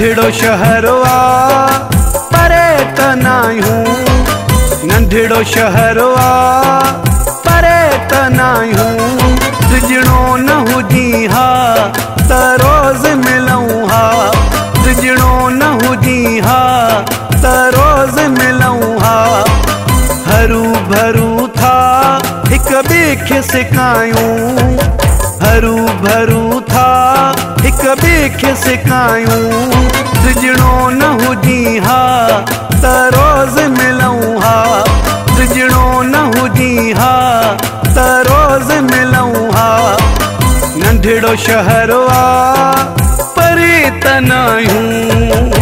नंढड़ो शहर आ परे त नाहियूं, नंढड़ो शहर आ परे त नाहियूं। सिजणो न हुजी हा त रोज़ मिलूं हा, सिजणो न हुजी हा त रोज़ मिलूं हा। हरू भरू था हिक ॿिए खे सिकायूं, हरू भरू था हिक ॿिए खे सिकायूं। सिजणो न हुजी हा त रोज़ मिलूं हा, सिजणो न हुजी हा त रोज़ मिलूं हा। नंढड़ो शहर आ परे त नाहियूं।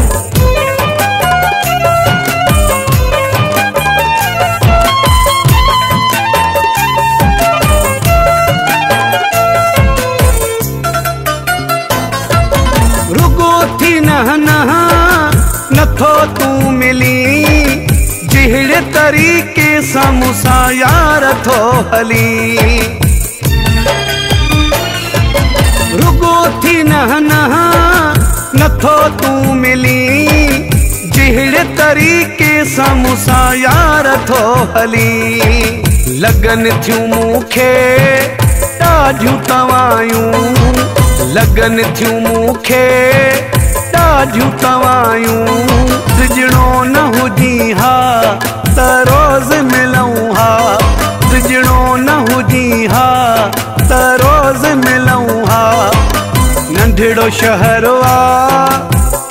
नथो तू मिली जहिड़े तरीक़े सां मूंसां यार थो हली, रुगो थी नथो तू मिली जहिड़े तरीक़े सां मूंसां यार थो हली। लगन थियूं मूंखे ॾाढियूं तवायूं, लगन थियूं मूंखे ॾाढियूं तवायूं। सिजणो न हुजी हा त रोज़ मिलूं हा, सिजणो न हुजी हा त रोज़ मिलूं हा। नंढड़ो शहर आ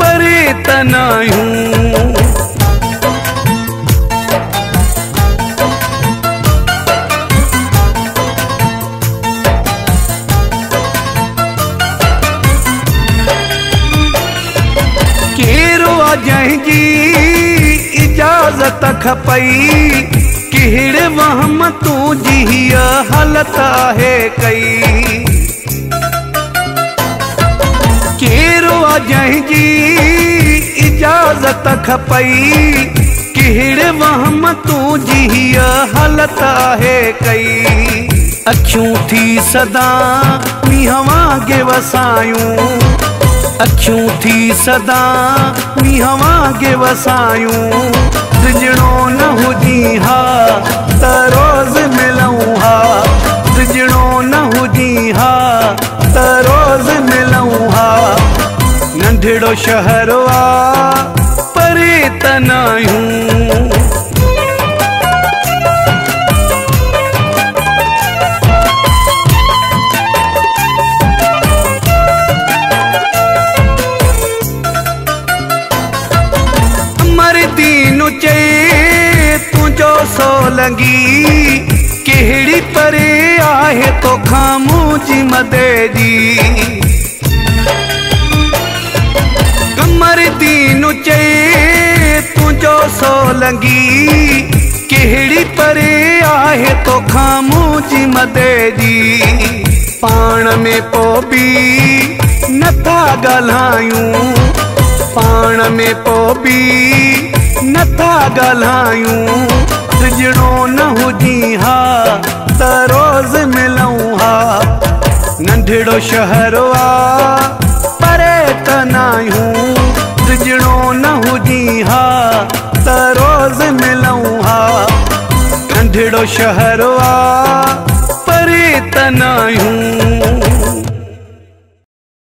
परे त नाहियूं। जंहिंजी इजाज़त खपई कहिड़े वहम तूं जी हीअ हालत आहे कई। केरो आ जंहिंजी इजाज़त खपई कहिड़े वहम तूं जी हीअ हालत आहे कई। अखियूं थी सदा मींहं वांगे वसायूं, अखियूं थी सदा मींहं वांगे वसायूं। सिजणो न हुजी हा त रोज़ मिलूं हा, सिजणो न हुजी हा त रोज़ मिलूं हा। नंढड़ो शहर आ परे त नाहियूं। चए तुझो सोलंगी कहिड़ी परे आहे तोखां मुंहिंजी मददी। कमर दीन चए तुझो सोलंगी कहिड़ी परे आहे तोखां मुंहिंजी मददी। पाण में पोइ बि नथा ॻाल्हायूं, पाण में पोइ बि नथा ॻाल्हायूं। सिजणो न हुजी हा त रोज़ मिलूं हा। नंढड़ो शहर आ परे त नाहियूं, सिजणो न हुजी हा त रोज़ मिलूं हा। नंढड़ो शहर आ परे त नाहियूं।